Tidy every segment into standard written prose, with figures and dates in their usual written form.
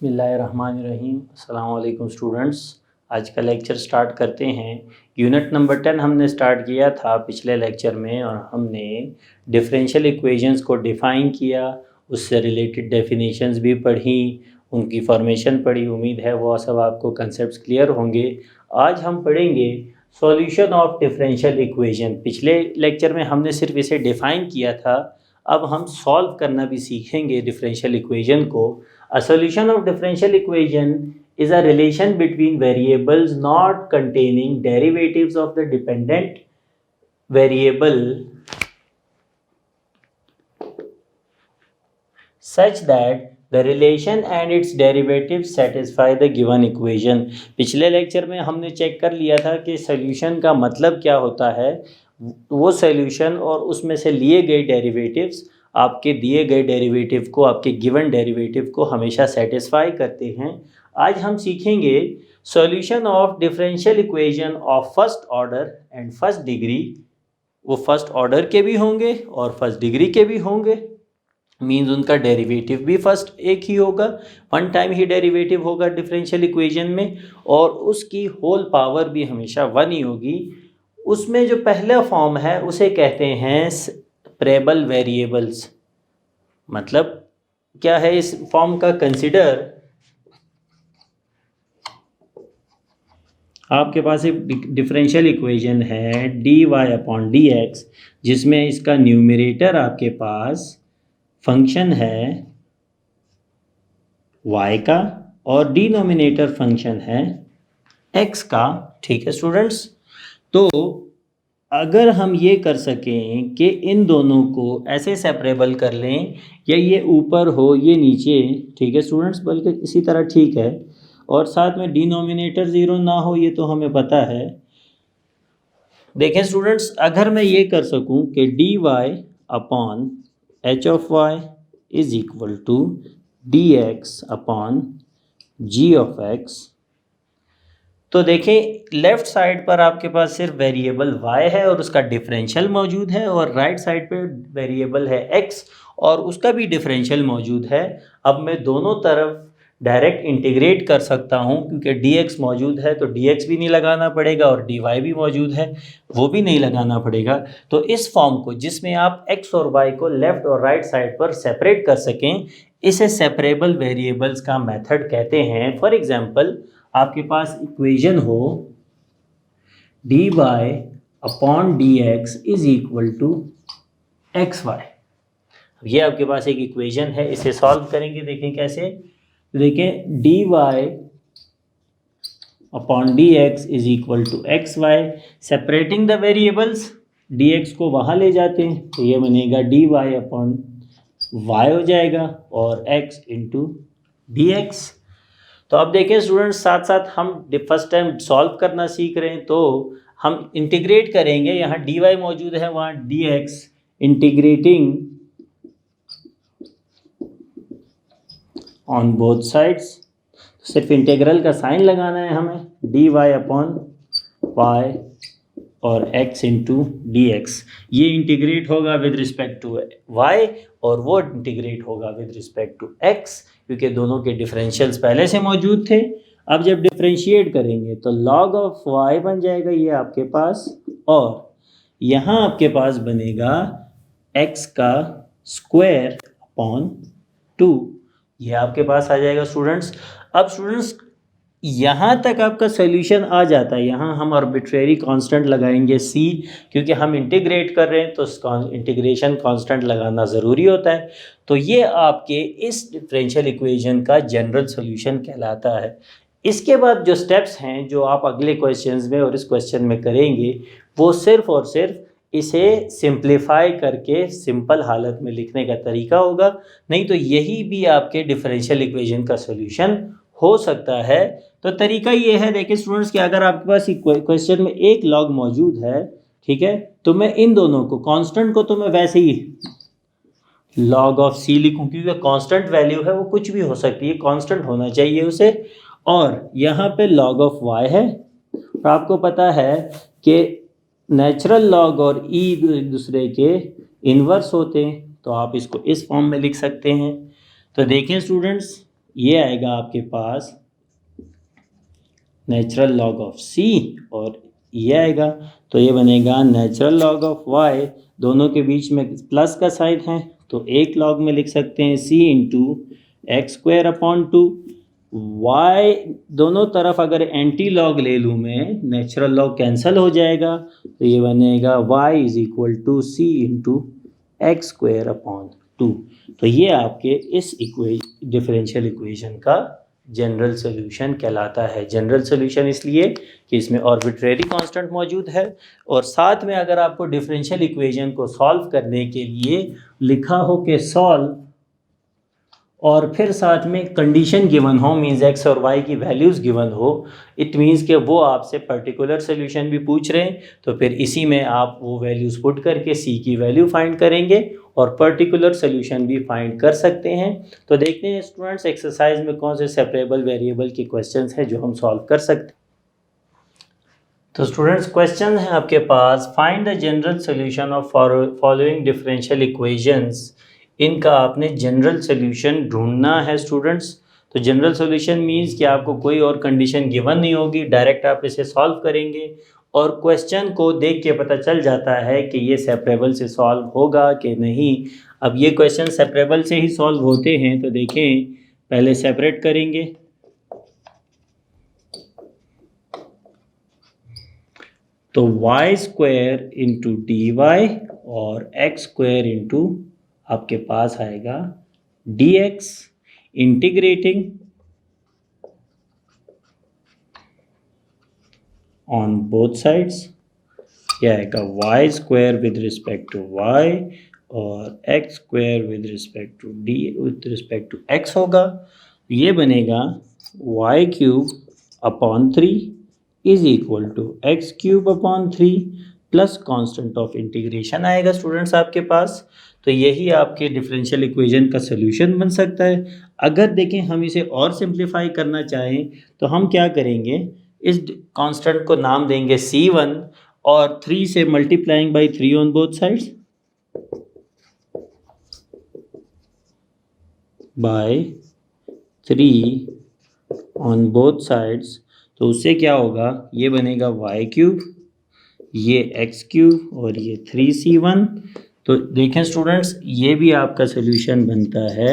बिस्मिल्लाहिर्रहमानिर्रहीम। अस्सलाम वालेकुम स्टूडेंट्स। आज का लेक्चर स्टार्ट करते हैं। यूनिट नंबर 10 हमने स्टार्ट किया था पिछले लेक्चर में और हमने डिफरेंशियल इक्वेशंस को डिफ़ाइन किया, उससे रिलेटेड डेफिनेशंस भी पढ़ी, उनकी फॉर्मेशन पढ़ी। उम्मीद है वो सब आपको कंसेप्ट्स क्लियर होंगे। आज हम पढ़ेंगे सॉल्यूशन ऑफ डिफरेंशियल इक्वेशन। पिछले लेक्चर में हमने सिर्फ इसे डिफ़ाइन किया था, अब हम सॉल्व करना भी सीखेंगे डिफरेंशियल इक्वेशन को। A solution of differential equation is a relation between variables not containing derivatives of the dependent variable such that the relation and its derivatives satisfy the given equation। पिछले lecture में हमने check कर लिया था कि solution का मतलब क्या होता है। वो सॉल्यूशन और उसमें से लिए गए डेरिवेटिव्स आपके दिए गए डेरिवेटिव को, आपके गिवन डेरिवेटिव को हमेशा सेटिस्फाई करते हैं। आज हम सीखेंगे solution of differential equation of first order and first degree. वो फर्स्ट ऑर्डर के भी होंगे और फर्स्ट डिग्री के भी होंगे, मीन्स उनका डेरिवेटिव भी फर्स्ट एक ही होगा, वन टाइम ही डेरिवेटिव होगा डिफरेंशियल इक्वेशन में, और उसकी होल पावर भी हमेशा वन ही होगी। उसमें जो पहला फॉर्म है उसे कहते हैं सेपरेबल वेरिएबल्स। मतलब क्या है इस फॉर्म का? कंसिडर आपके पास एक डिफरेंशियल इक्वेशन है dy/dx, जिसमें इसका न्यूमरेटर आपके पास फंक्शन है y का और डिनोमिनेटर फंक्शन है x का। ठीक है स्टूडेंट्स, तो अगर हम ये कर सकें कि इन दोनों को ऐसे सेपरेबल कर लें, या ये ऊपर हो ये नीचे, ठीक है स्टूडेंट्स, बल्कि इसी तरह ठीक है, और साथ में डिनोमिनेटर ज़ीरो ना हो, ये तो हमें पता है। देखें स्टूडेंट्स, अगर मैं ये कर सकूं कि dy/h(y) is equal to dx/g(x), तो देखें लेफ़्ट साइड पर आपके पास सिर्फ वेरिएबल y है और उसका डिफरेंशियल मौजूद है, और राइट साइड पे वेरिएबल है x और उसका भी डिफरेंशियल मौजूद है। अब मैं दोनों तरफ डायरेक्ट इंटीग्रेट कर सकता हूं, क्योंकि dx मौजूद है तो dx भी नहीं लगाना पड़ेगा, और dy भी मौजूद है वो भी नहीं लगाना पड़ेगा। तो इस फॉर्म को, जिसमें आप x और y को लेफ़्ट और राइट साइड पर सेपरेट कर सकें, इसे सेपरेबल वेरिएबल्स का मेथड कहते हैं। फॉर एग्जाम्पल, आपके पास इक्वेशन हो dy/dx is equal to xy। ये आपके पास एक इक्वेशन है, इसे सॉल्व करेंगे। देखें कैसे, देखें dy/dx is equal to xy। Separating the variables, dx को वहाँ ले जाते हैं तो ये बनेगा dy/y हो जाएगा, और x इंटू dx। तो अब देखें स्टूडेंट्स, साथ साथ हम फर्स्ट टाइम सॉल्व करना सीख रहे हैं, तो हम इंटीग्रेट करेंगे। यहाँ dy मौजूद है, वहाँ dx, integrating on both sides. सिर्फ इंटीग्रल का साइन लगाना है हमें, dy/y और x इंटू dx। ये इंटीग्रेट होगा विद रिस्पेक्ट टू y और वो इंटीग्रेट होगा विद रिस्पेक्ट टू x, क्योंकि दोनों के डिफरेंशियल्स पहले से मौजूद थे। अब जब डिफरेंशिएट करेंगे तो log ऑफ y बन जाएगा ये आपके पास, और यहाँ आपके पास बनेगा x का स्क्वायर अपॉन 2। ये आपके पास आ जाएगा स्टूडेंट्स। अब स्टूडेंट्स, यहाँ तक आपका सोल्यूशन आ जाता है। यहाँ हम आर्बिट्रेरी कांस्टेंट लगाएंगे c, क्योंकि हम इंटीग्रेट कर रहे हैं तो इंटीग्रेशन कांस्टेंट लगाना ज़रूरी होता है। तो ये आपके इस डिफरेंशियल इक्वेशन का जनरल सॉल्यूशन कहलाता है। इसके बाद जो स्टेप्स हैं जो आप अगले क्वेश्चंस में और इस क्वेश्चन में करेंगे, वो सिर्फ और सिर्फ इसे सिंप्लीफाई करके सिंपल हालत में लिखने का तरीका होगा। नहीं तो यही भी आपके डिफरेंशियल इक्वेशन का सॉल्यूशन हो सकता है। तो तरीका ये है, देखिए स्टूडेंट्स, कि अगर आपके पास क्वेश्चन में एक लॉग मौजूद है, ठीक है, तो मैं इन दोनों को, कांस्टेंट को तो मैं वैसे ही log ऑफ c लिखूं, क्योंकि कांस्टेंट वैल्यू है, वो कुछ भी हो सकती है, कांस्टेंट होना चाहिए उसे। और यहाँ पे log ऑफ y है, और आपको पता है कि नेचुरल लॉग और e एक दूसरे के इन्वर्स होते हैं, तो आप इसको इस फॉर्म में लिख सकते हैं। तो देखें स्टूडेंट्स, ये आएगा आपके पास नेचुरल लॉग ऑफ सी और ये आएगा, तो ये बनेगा नेचुरल लॉग ऑफ वाई, दोनों के बीच में प्लस का साइन है तो एक लॉग में लिख सकते हैं C into x square upon two. Y दोनों तरफ अगर एंटी लॉग ले लूँ मैं, नेचुरल लॉग कैंसिल हो जाएगा, तो ये बनेगा y is equal to c into x square upon two. तो ये आपके इस डिफरेंशियल इक्वेशन का जनरल सोल्यूशन कहलाता है। जनरल सोल्यूशन इसलिए कि इसमें आर्बिट्रेरी कांस्टेंट मौजूद है और साथ में अगर आपको डिफरेंशियल इक्वेशन को सॉल्व करने के लिए लिखा हो कि सॉल्व और फिर साथ में कंडीशन गिवन हो, मीन्स एक्स और वाई की वैल्यूज़ गिवन हो, इट मीन्स कि वो आपसे पर्टिकुलर सोल्यूशन भी पूछ रहे हैं, तो फिर इसी में आप वो वैल्यूज़ पुट करके सी की वैल्यू फाइंड करेंगे और पर्टिकुलर सोल्यूशन भी फाइंड कर सकते हैं। तो देखते हैं स्टूडेंट्स एक्सरसाइज में कौन से सेपरेबल वेरिएबल के क्वेश्चंस हैं जो हम सॉल्व कर सकते हैं। तो स्टूडेंट्स क्वेश्चन है आपके पास, find the general solution of following differential equations. इनका आपने जनरल सोल्यूशन ढूंढना है स्टूडेंट्स। तो जनरल सोल्यूशन मीन्स कि आपको कोई और कंडीशन गिवन नहीं होगी, डायरेक्ट आप इसे सॉल्व करेंगे और क्वेश्चन को देख के पता चल जाता है कि ये सेपरेबल से सॉल्व होगा कि नहीं। अब ये क्वेश्चन सेपरेबल से ही सॉल्व होते हैं, तो देखें पहले सेपरेट करेंगे। तो Y square into D Y और एक्स स्क्वायर इंटू आपके पास आएगा D x, integrating on both sides, क्या आएगा Y square with respect to Y और X square with respect to X होगा। ये बनेगा Y cube upon 3 is equal to X cube upon 3 plus constant of integration आएगा students आपके पास। तो यही आपके डिफरेंशियल इक्वेशन का सोल्यूशन बन सकता है। अगर देखें हम इसे और सिंप्लीफाई करना चाहें तो हम क्या करेंगे, इस कांस्टेंट को नाम देंगे C1 और 3 से multiplying by 3 on both sides by 3 on both sides. तो उससे क्या होगा, ये बनेगा वाई क्यूब, ये एक्स क्यूब और ये 3C1। तो देखें स्टूडेंट्स ये भी आपका सोल्यूशन बनता है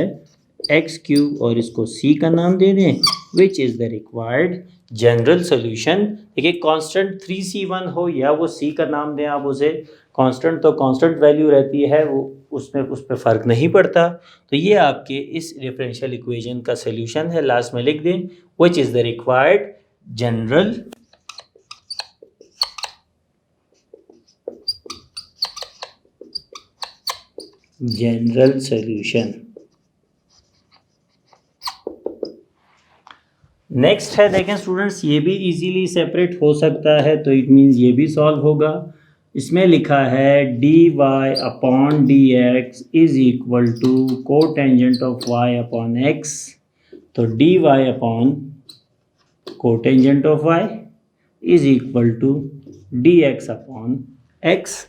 एक्स क्यूब और इसको सी का नाम दे दें, which is the required general solution. देखिए कांस्टेंट 3C1 हो या वो सी का नाम दें आप उसे, कांस्टेंट तो कांस्टेंट वैल्यू रहती है, वो उसमें उस पर फ़र्क नहीं पड़ता। तो ये आपके इस डिफरेंशियल इक्वेशन का सोल्यूशन है, लास्ट में लिख दें which is the required general solution. Next है देखें स्टूडेंट्स, ये भी इजीली सेपरेट हो सकता है, तो इट मीन्स ये भी सॉल्व होगा। इसमें लिखा है D Y upon D x is equal to cotangent of Y upon X. तो D Y upon cotangent of Y is equal to D x upon X.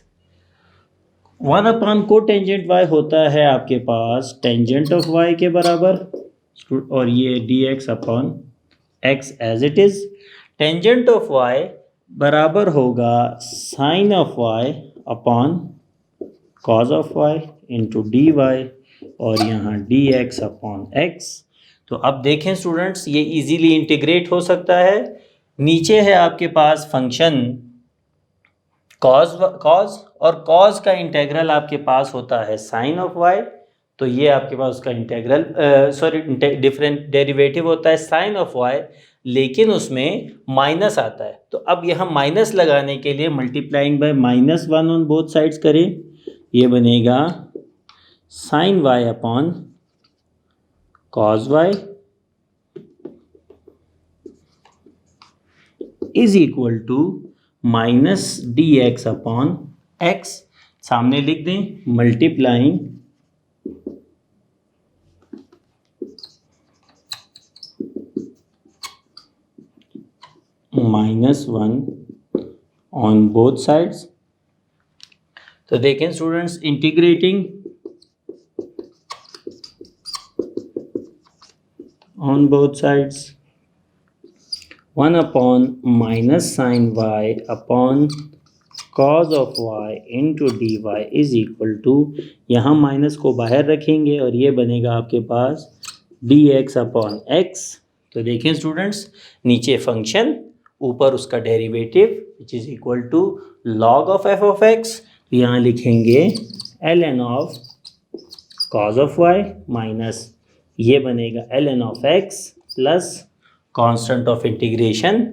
1 upon cotangent Y होता है आपके पास टेंजेंट ऑफ वाई के बराबर, और ये d x upon x as it is. Tangent of y बराबर होगा sine of Y upon cos of y into D Y और यहाँ डी एक्स अपॉन एक्स। तो अब देखें स्टूडेंट्स ये इजीली इंटीग्रेट हो सकता है। नीचे है आपके पास फंक्शन कॉज और कॉज का इंटेग्रल आपके पास होता है साइन ऑफ वाई, तो ये आपके पास उसका इंटेग्रल डिफरेंट डेरिवेटिव होता है साइन ऑफ वाई, लेकिन उसमें माइनस आता है। तो अब यहाँ माइनस लगाने के लिए multiplying by -1 on both sides करें, ये बनेगा sine Y upon cos y is equal to minus d x upon x. सामने लिख दें मल्टीप्लाइंग -1 ऑन बोथ साइड्स। तो देखें students integrating on both sides. 1 upon minus sin y upon cos of y into dy is equal to, यहाँ minus को बाहर रखेंगे और ये बनेगा आपके पास dx अपॉन x. तो देखें स्टूडेंट्स, नीचे फंक्शन, ऊपर उसका derivative which is equal to log of f of x. तो यहाँ लिखेंगे ln of cos of y minus ये बनेगा ln of x plus constant of integration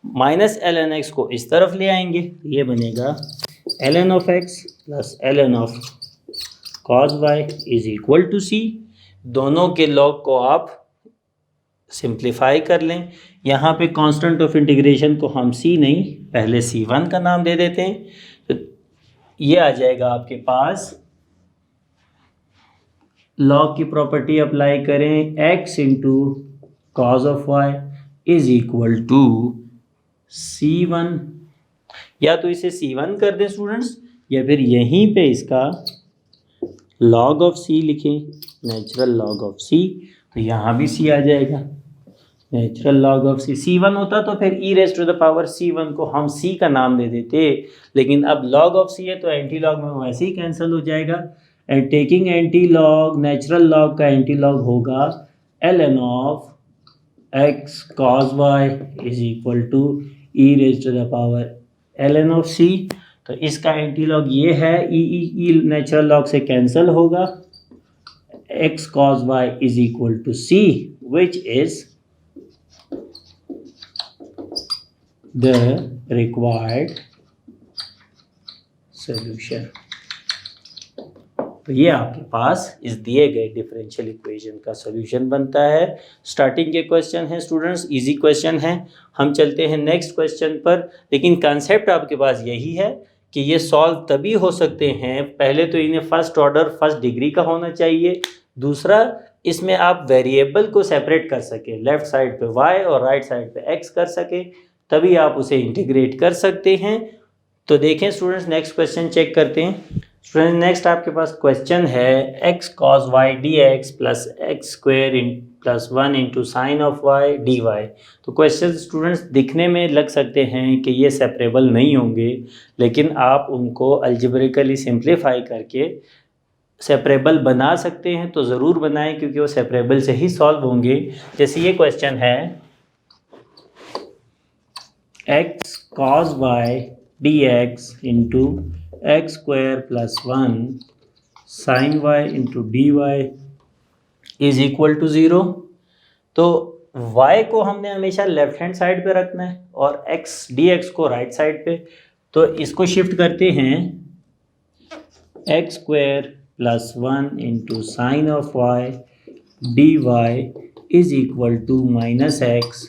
minus ln x को इस तरफ ले आएंगे, ये बनेगा ln of x plus ln of cos y is equal to c. दोनों के लॉग को आप सिंप्लीफाई कर लें. यहाँ पे कांस्टेंट ऑफ इंटीग्रेशन को हम c नहीं, पहले c1 का नाम दे देते हैं. तो ये आ जाएगा आपके पास, लॉग की प्रॉपर्टी अप्लाई करें, x into cos of y is equal to c1. या तो इसे c1 कर दें स्टूडेंट्स, या फिर यहीं पे इसका log ऑफ c लिखें, नेचुरल log ऑफ c. तो यहाँ भी c आ जाएगा, natural log of c. c1 होता तो फिर e raise to the power c1 को हम c का नाम दे देते, लेकिन अब log ऑफ c है तो एंटी लॉग में वैसे ही कैंसिल हो जाएगा. And taking anti log, natural log का एंटी लॉग होगा ln of x cos y is equal to e raise to the power ln of c. तो इसका एंटी लॉग ये है, e नेचुरल लॉग से कैंसिल होगा, x cos y is equal to c which is the required solution. तो ये आपके पास इस दिए गए डिफरेंशियल इक्वेशन का सॉल्यूशन बनता है. स्टार्टिंग के क्वेश्चन है स्टूडेंट्स, इजी क्वेश्चन है. हम चलते हैं नेक्स्ट क्वेश्चन पर, लेकिन कंसेप्ट आपके पास यही है कि ये सॉल्व तभी हो सकते हैं, पहले तो इन्हें फर्स्ट ऑर्डर फर्स्ट डिग्री का होना चाहिए. दूसरा, इसमें आप वेरिएबल को सेपरेट कर सके, लेफ्ट साइड पे y और राइट साइड पे x कर सके, तभी आप उसे इंटीग्रेट कर सकते हैं. तो देखें स्टूडेंट्स, नेक्स्ट क्वेश्चन चेक करते हैं. स्टूडेंट नेक्स्ट आपके पास क्वेश्चन है x cos y dx plus x square plus 1 into sine of y dy. तो क्वेश्चन स्टूडेंट्स दिखने में लग सकते हैं कि ये सेपरेबल नहीं होंगे, लेकिन आप उनको अलजेब्रिकली सिंप्लीफाई करके सेपरेबल बना सकते हैं. तो ज़रूर बनाएं, क्योंकि वो सेपरेबल से ही सॉल्व होंगे. जैसे ये क्वेश्चन है x cos y dx into x square plus 1 sine y into D y is equal to 0. तो y को हमने हमेशा लेफ्ट हैंड साइड पे रखना है और x dx को राइट साइड पे. तो इसको शिफ्ट करते हैं, x square plus 1 into sine of y d y is equal to minus x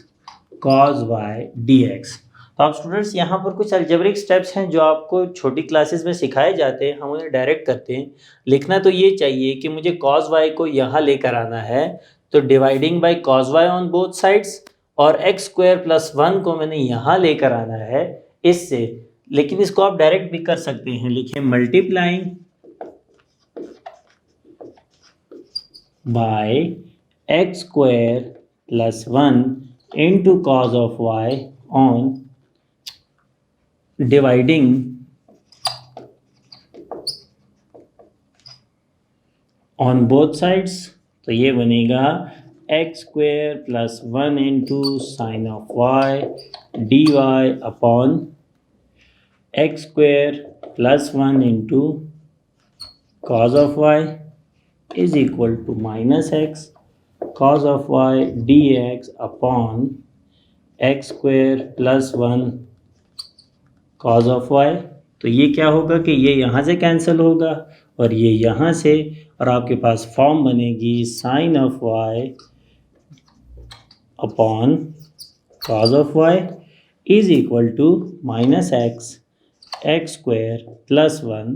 cos y dx. तो आप स्टूडेंट्स यहाँ पर कुछ अलजेब्रिक स्टेप्स हैं जो आपको छोटी क्लासेस में सिखाए जाते हैं, हम उन्हें डायरेक्ट करते हैं. लिखना तो ये चाहिए कि मुझे cos y को यहाँ लेकर आना है, तो dividing by cos y on both sides, और एक्स स्क्वायर प्लस 1 को मैंने यहाँ लेकर आना है इससे. लेकिन इसको आप डायरेक्ट भी कर सकते हैं, लिखें multiplying by x square plus 1 into cos of y on dividing on both sides. तो ये बनेगा x square plus 1 into sine of y d Y upon x square plus 1 into cos of y is equal to minus x cos of y d x upon x square plus 1 cos of y. तो ये क्या होगा कि ये यहाँ से cancel होगा और ये यहाँ से, और आपके पास फॉर्म बनेगी sine of y upon cos of y is equal to minus x x square plus 1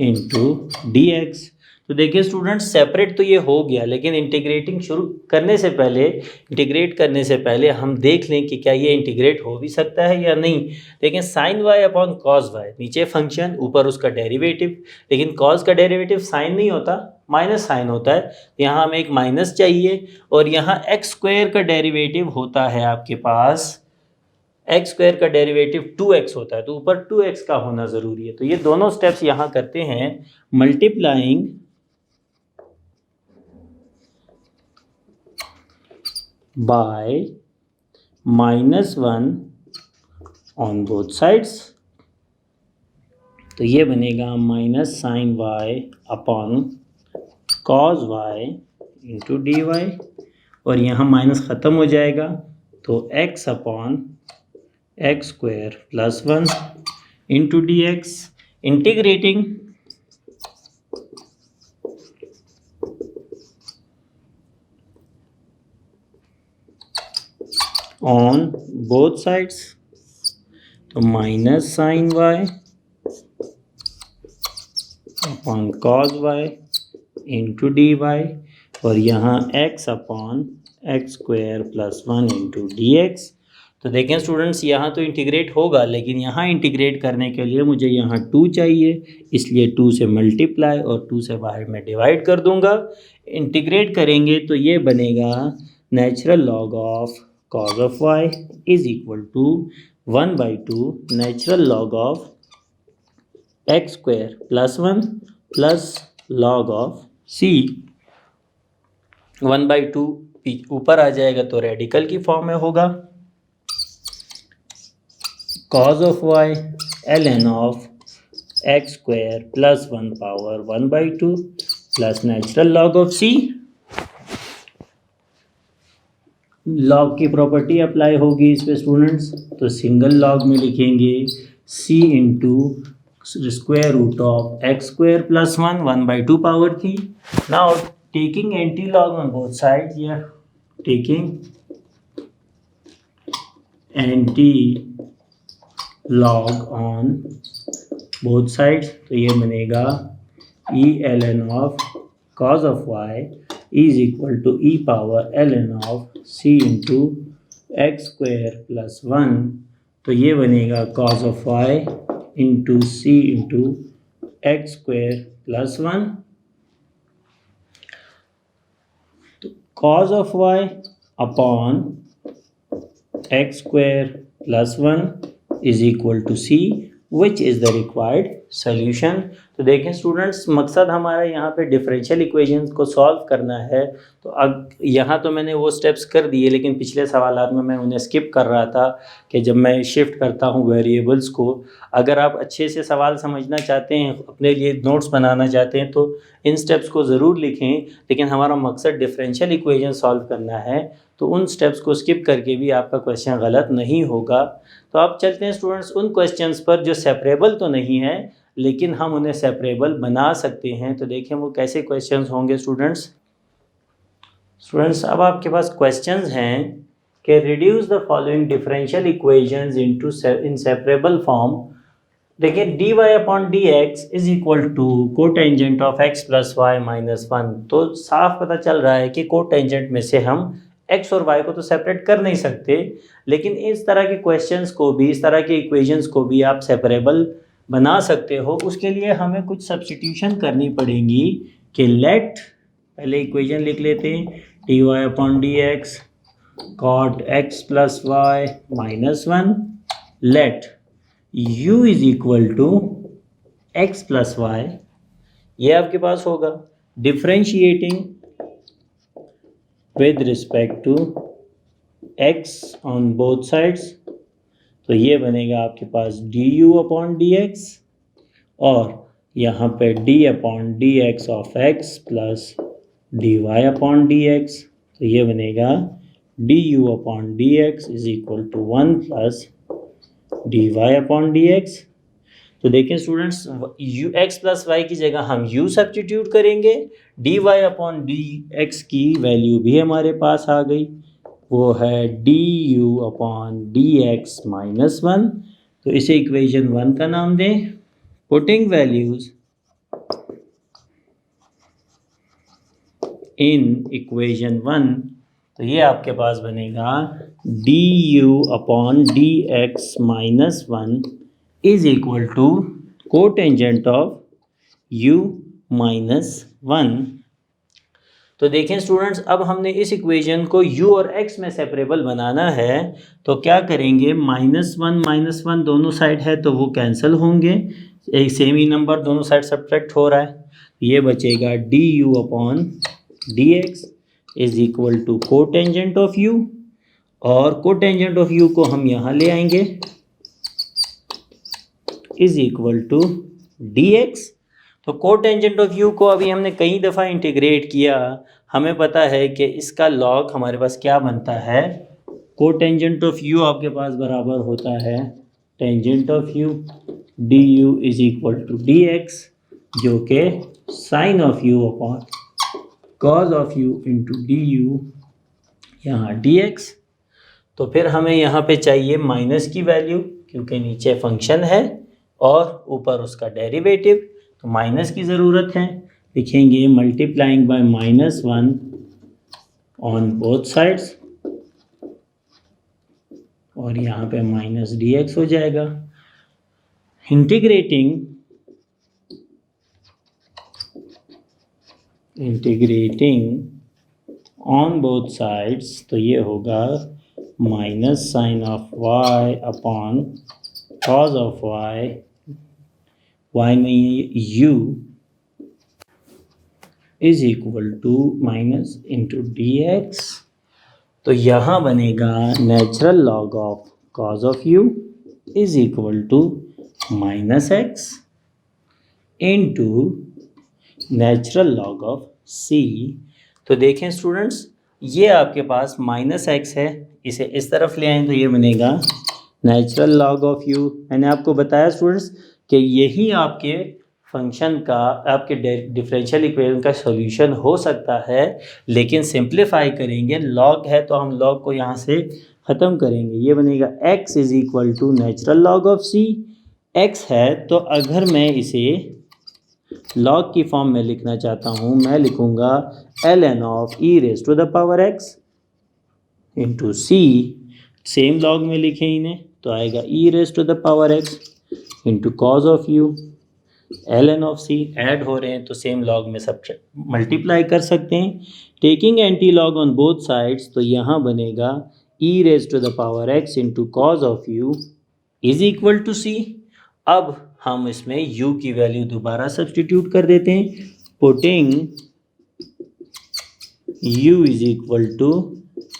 into D x. तो देखिए स्टूडेंट्स, सेपरेट तो ये हो गया, लेकिन इंटीग्रेट करने से पहले हम देख लें कि क्या ये इंटीग्रेट हो भी सकता है या नहीं। देखें, sine Y upon cos y, नीचे फंक्शन ऊपर उसका डेरिवेटिव, लेकिन कॉस का डेरिवेटिव साइन नहीं होता, माइनस साइन होता है। यहाँ हमें एक माइनस चाहिए, और यहाँ एक्स स्क्वायर का डेरिवेटिव होता है आपके पास, एक्स स्क्वायर का डेरिवेटिव 2x होता है, तो ऊपर 2x का होना ज़रूरी है। तो ये दोनों स्टेप्स यहाँ करते हैं, multiplying by -1 on both sides. तो ये बनेगा minus sine Y upon cos Y into D Y, और यहाँ माइनस ख़त्म हो जाएगा, तो x upon x square plus 1 into D x, integrating on both sides, तो minus sine Y upon cos Y into D Y, और यहाँ x upon x square plus 1 into D x. तो देखें स्टूडेंट्स, यहाँ तो इंटीग्रेट होगा, लेकिन यहाँ इंटीग्रेट करने के लिए मुझे यहाँ 2 चाहिए, इसलिए 2 से मल्टीप्लाई और 2 से बाहर मैं डिवाइड कर दूंगा। इंटीग्रेट करेंगे तो ये बनेगा natural log of cos of y is equal to 1/2 natural log of x square plus 1 plus log of c। 1/2 ऊपर आ जाएगा तो रेडिकल की फॉर्म में होगा, cos of y ln of x square plus 1 power 1/2 plus natural log of c। Log की property apply होगी इस पे स्टूडेंट्स, तो सिंगल लॉग में लिखेंगे c into square root of x square plus 1/2 power थी। Now taking anti log on both sides, या taking anti log on both sides, तो ये बनेगा e ln of cos of y is equal to e power ln of c into x square plus 1, तो ये बनेगा cos of y into c into x square plus 1। तो cos of y upon x square plus 1 is equal to c, which is the required solution। तो देखें students, मकसद हमारा यहाँ पे डिफरेंशियल इक्वेशंस को सॉल्व करना है। तो अब यहाँ तो मैंने वो स्टेप्स कर दिए, लेकिन पिछले सवालात में मैं उन्हें स्किप कर रहा था कि जब मैं शिफ्ट करता हूँ वेरिएबल्स को। अगर आप अच्छे से सवाल समझना चाहते हैं, अपने लिए नोट्स बनाना चाहते हैं, तो इन स्टेप्स को ज़रूर लिखें, लेकिन हमारा मकसद डिफरेंशियल इक्वेशन सॉल्व करना है, तो उन स्टेप्स को स्किप करके भी आपका क्वेश्चन गलत नहीं होगा। तो अब चलते हैं स्टूडेंट्स उन क्वेश्चंस पर जो सेपरेबल तो नहीं है, लेकिन हम उन्हें सेपरेबल बना सकते हैं। तो देखें वो कैसे क्वेश्चंस होंगे स्टूडेंट्स। अब आपके पास क्वेश्चंस हैं कि reduce the following differential equations into in separable form. देखिए dy upon D x is equal to cotangent of x plus y minus 1। तो साफ पता चल रहा है कि कोटेंजेंट में से हम x और y को तो सेपरेट कर नहीं सकते, लेकिन इस तरह के क्वेश्चंस को भी, इस तरह के इक्वेशंस को भी आप सेपरेबल बना सकते हो। उसके लिए हमें कुछ सब्स्टिट्यूशन करनी पड़ेगी कि लेट, पहले इक्वेशन लिख लेते हैं, dy upon D x cot x plus y minus 1, let u is equal to x plus y, ये आपके पास होगा। Differentiating with respect to x on both sides, तो ये बनेगा आपके पास du अपॉन डी एक्स, और यहाँ पे d upon D x of x plus dy upon D x, तो ये बनेगा du upon D x is equal to 1 plus dy upon D x. तो देखें students, u x plus y की जगह हम u सब्स्टिट्यूट करेंगे, dy अपॉन डी एक्स की वैल्यू भी हमारे पास आ गई, वो है du upon D x minus 1। तो इसे इक्वेशन 1 का नाम दें। पुटिंग वैल्यूज इन इक्वेशन 1, तो ये आपके पास बनेगा du/dx-1 is equal to cotangent of u-1। तो देखें स्टूडेंट्स, अब हमने इस इक्वेशन को u और x में सेपरेबल बनाना है, तो क्या करेंगे, -1 दोनों साइड है तो वो कैंसिल होंगे, एक सेम ही नंबर दोनों साइड सब्ट्रैक्ट हो रहा है, ये बचेगा du/dx is equal to cotangent of u, और कोटेंजेंट ऑफ u को हम यहाँ ले आएंगे इज इक्वल टू dx। तो कोटेंजेंट ऑफ u को अभी हमने कई दफ़ा इंटीग्रेट किया, हमें पता है कि इसका लॉग हमारे पास क्या बनता है, कोटेंजेंट ऑफ u आपके पास बराबर होता है tangent of u, du is equal to dx, जो कि sine of u upon cos of u into du, यहाँ dx। तो फिर हमें यहाँ पे चाहिए माइनस की वैल्यू, क्योंकि नीचे फंक्शन है और ऊपर उसका डेरिवेटिव, तो माइनस की ज़रूरत है, लिखेंगे multiplying by -1 on both sides, और यहाँ पे -dx हो जाएगा। इंटीग्रेटिंग ऑन बोथ साइड्स, तो ये होगा minus sine of y upon cos of y, y नहीं u, is equal to minus into dx। तो यहाँ बनेगा natural log of cos of u is equal to -x into natural log of c। तो देखें students, ये आपके पास -x है, इसे इस तरफ ले आएँ तो ये बनेगा नेचुरल लॉग ऑफ u। मैंने आपको बताया स्टूडेंट्स कि यही आपके फंक्शन का, आपके डिफरेंशियल इक्वेशन का सॉल्यूशन हो सकता है, लेकिन सिंप्लीफाई करेंगे, लॉग है तो हम लॉग को यहाँ से ख़त्म करेंगे, ये बनेगा x is equal to natural log of c। x है तो अगर मैं इसे लॉग की फॉर्म में लिखना चाहता हूँ, मैं लिखूँगा ln of e raise to the power x into c, same log में लिखें इन्हें तो आएगा e raise to the power x into cos of u, ln of c, add हो रहे हैं तो सेम लॉग में सब मल्टीप्लाई कर सकते हैं, taking anti log on both sides, तो यहाँ बनेगा e raise to the power x into cos of u is equal to c। अब हम इसमें u की वैल्यू दोबारा सब्सटीट्यूट कर देते हैं, putting u is equal to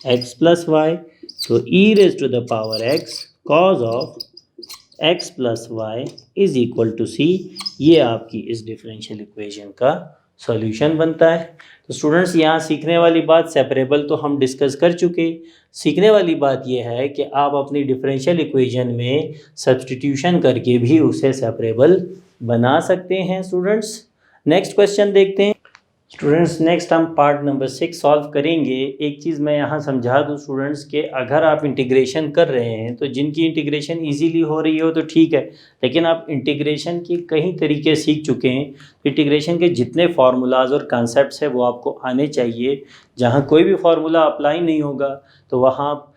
x plus y, तो e raise to the power x cos of x plus y is equal to c, ये आपकी इस डिफरेंशियल इक्वेशन का सॉल्यूशन बनता है। तो स्टूडेंट्स, यहाँ सीखने वाली बात, सेपरेबल तो हम डिस्कस कर चुके, सीखने वाली बात यह है कि आप अपनी डिफरेंशियल इक्वेशन में सब्सटीट्यूशन करके भी उसे सेपरेबल बना सकते हैं। स्टूडेंट्स, नेक्स्ट क्वेश्चन देखते हैं। स्टूडेंट्स, नेक्स्ट हम पार्ट नंबर 6 सॉल्व करेंगे। एक चीज़ मैं यहाँ समझा दूँ स्टूडेंट्स के, अगर आप इंटीग्रेशन कर रहे हैं तो जिनकी इंटीग्रेशन इजीली हो रही हो तो ठीक है, लेकिन आप इंटीग्रेशन के कई तरीके सीख चुके हैं, इंटीग्रेशन के जितने फार्मूलाज और कॉन्सेप्ट्स हैं वो आपको आने चाहिए। जहाँ कोई भी फार्मूला अप्लाई नहीं होगा तो वहाँ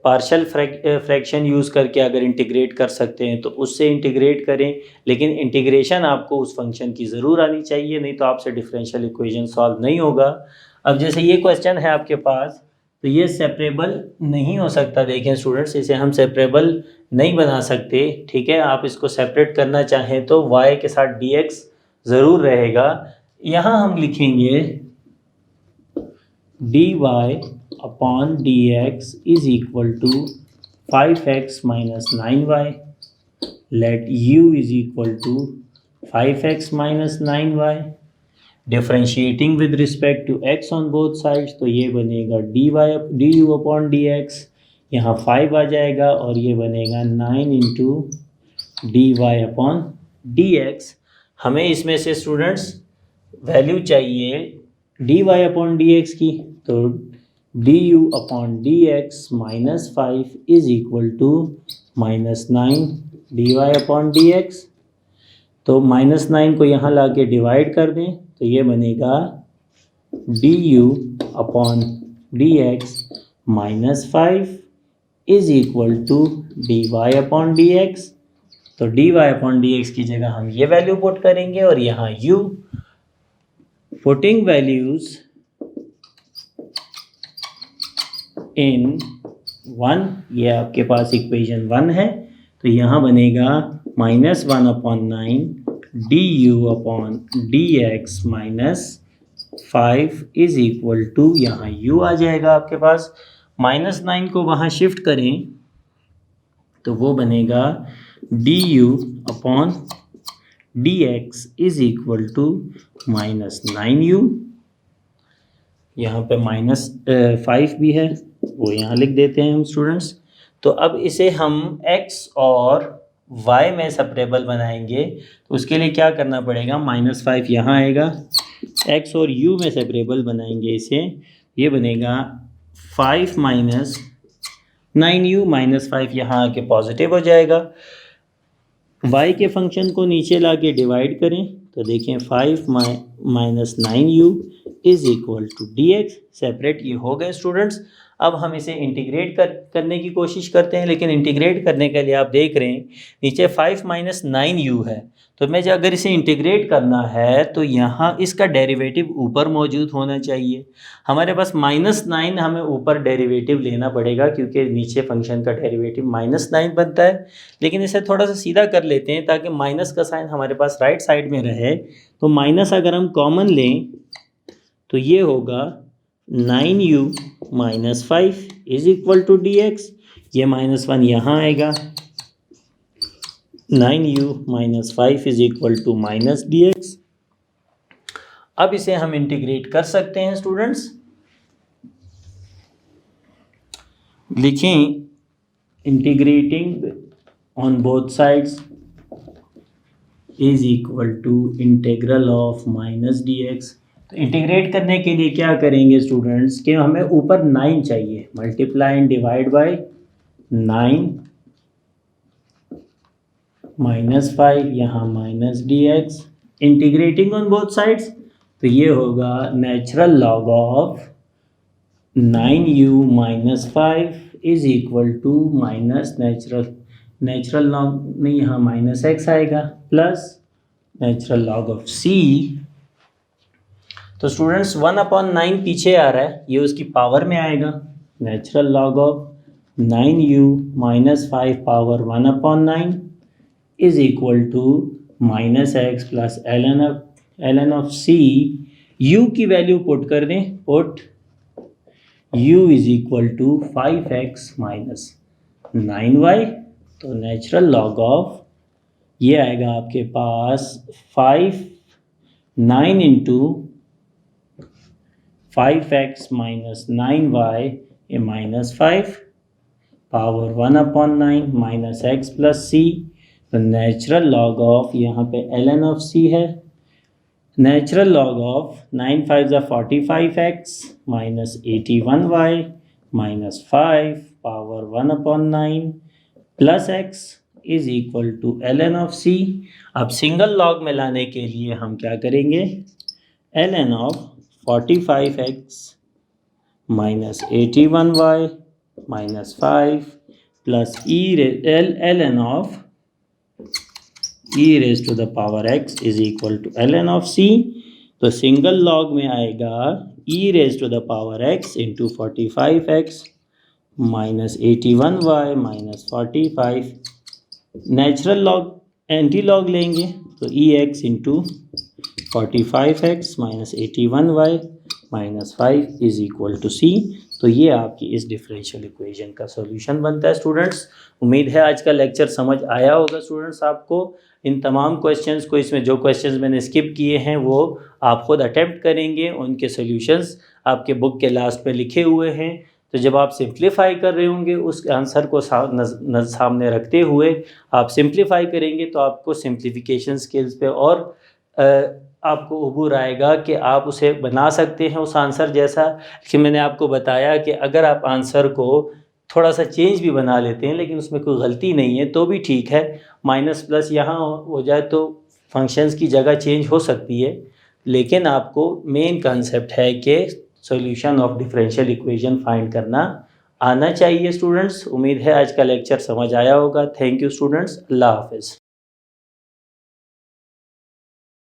पार्शियल फ्रैक्शन यूज़ करके अगर इंटीग्रेट कर सकते हैं तो उससे इंटीग्रेट करें, लेकिन इंटीग्रेशन आपको उस फंक्शन की ज़रूर आनी चाहिए, नहीं तो आपसे डिफरेंशियल इक्वेशन सॉल्व नहीं होगा। अब जैसे ये क्वेश्चन है आपके पास, तो ये सेपरेबल नहीं हो सकता। देखें स्टूडेंट्स, इसे हम सेपरेबल नहीं बना सकते, ठीक है। आप इसको सेपरेट करना चाहें तो y के साथ dx ज़रूर रहेगा। यहाँ हम लिखेंगे dy upon dx is equal to 5x minus 9y, let u is equal to 5x minus 9y, differentiating with respect to x on both sides, तो ये बनेगा du अपॉन dx, यहाँ 5 आ जाएगा और ये बनेगा 9 इंटू dy अपॉन dx। हमें इसमें से स्टूडेंट्स वैल्यू चाहिए dy अपॉन dx की, तो du upon dx minus 5 is equal to minus 9 dy upon dx। तो -9 को यहाँ ला के डिवाइड कर दें तो ये बनेगा d u upon D x minus 5 is equal to d Y upon D x. तो D Y upon D x की जगह हम ये वैल्यू पुट करेंगे और यहाँ u, पुटिंग वैल्यूज इन 1, ये आपके पास इक्वेशन 1 है, तो यहाँ बनेगा -1 upon 9 d u upon D x minus 5 is equal to, यहाँ u आ जाएगा आपके पास, -9 को वहाँ शिफ्ट करें तो वो बनेगा d u upon D x is equal to -9u, यहाँ पे -5 भी है वो यहाँ लिख देते हैं हम स्टूडेंट्स। तो अब इसे हम x और y में सेपरेबल बनाएंगे, तो उसके लिए क्या करना पड़ेगा, -5 यहाँ आएगा, x और u में सेपरेबल बनाएंगे इसे, ये बनेगा 5 माइनस 9u, -5 यहाँ आके पॉजिटिव हो जाएगा। y के फंक्शन को नीचे ला के डिवाइड करें तो देखें 5 minus 9u is equal to D x, separate ये हो गए स्टूडेंट्स। अब हम इसे इंटीग्रेट करने की कोशिश करते हैं, लेकिन इंटीग्रेट करने के लिए आप देख रहे हैं नीचे 5 माइनस 9u है, तो मैं अगर इसे इंटीग्रेट करना है तो यहाँ इसका डेरिवेटिव ऊपर मौजूद होना चाहिए। हमारे पास -9 हमें ऊपर डेरिवेटिव लेना पड़ेगा क्योंकि नीचे फंक्शन का डेरिवेटिव -9 बनता है, लेकिन इसे थोड़ा सा सीधा कर लेते हैं ताकि माइनस का साइन हमारे पास राइट साइड में रहे। तो माइनस अगर हम कॉमन लें तो ये होगा 9u minus 5 is equal to D x, ये -1 यहाँ आएगा, 9u minus 5 is equal to minus d x. अब इसे हम इंटीग्रेट कर सकते हैं स्टूडेंट्स, लिखें integrating on both sides is equal to integral of minus d x. तो इंटीग्रेट करने के लिए क्या करेंगे स्टूडेंट्स कि हमें ऊपर 9 चाहिए, मल्टीप्लाई एंड डिवाइड बाय 9 -5 यहाँ minus d x, integrating on both sides तो ये होगा natural log of 9u minus 5 is equal to minus natural log नहीं, यहाँ -x आएगा plus natural log of c। तो स्टूडेंट्स 1/9 पीछे आ रहा है, ये उसकी पावर में आएगा, natural log of 9u minus 5 power 1/9 is equal to -x plus ln of c। u की वैल्यू पुट कर दें, put u is equal to 5x minus 9y, तो नेचुरल लॉग ऑफ ये आएगा आपके पास 9 इंटू 5x माइनस 9y ये -5 power 1/9 minus x plus c। तो नेचुरल लॉग ऑफ यहाँ पे ln ऑफ c है, natural log of 9 5 45x minus 81y minus 5 power 1/9 plus x is equal to ln of c। अब single log में लाने के लिए हम क्या करेंगे, ln of 45x minus 81y minus 5 plus ln of e raise to the power x is equal to ln of c। तो single log में आएगा e raise to the power x into 45x minus 81y minus 45, natural log antilog लेंगे तो ex into 45x minus 81y minus 5 is equal to c। तो ये आपकी इस differential equation का सॉल्यूशन बनता है स्टूडेंट्स। उम्मीद है आज का लेक्चर समझ आया होगा स्टूडेंट्स आपको। इन तमाम क्वेश्चंस को, इसमें जो क्वेश्चंस मैंने स्किप किए हैं वो आप खुद अटेम्प्ट करेंगे, उनके सॉल्यूशंस आपके बुक के लास्ट पे लिखे हुए हैं। तो जब आप सिंप्लीफाई कर रहे होंगे उस आंसर को सामने रखते हुए आप सिंप्लीफाई करेंगे तो आपको सिंप्लीफिकेशन स्किल्स पे और आपको उबूर आएगा कि आप उसे बना सकते हैं उस आंसर जैसा कि मैंने आपको बताया कि अगर आप आंसर को थोड़ा सा चेंज भी बना लेते हैं लेकिन उसमें कोई गलती नहीं है तो भी ठीक है, माइनस प्लस यहाँ हो जाए तो फंक्शंस की जगह चेंज हो सकती है, लेकिन आपको मेन कंसेप्ट है कि solution of differential equation find करना आना चाहिए स्टूडेंट्स। उम्मीद है आज का लेक्चर समझ आया होगा। थैंक यू स्टूडेंट्स, अल्लाह हाफिज़।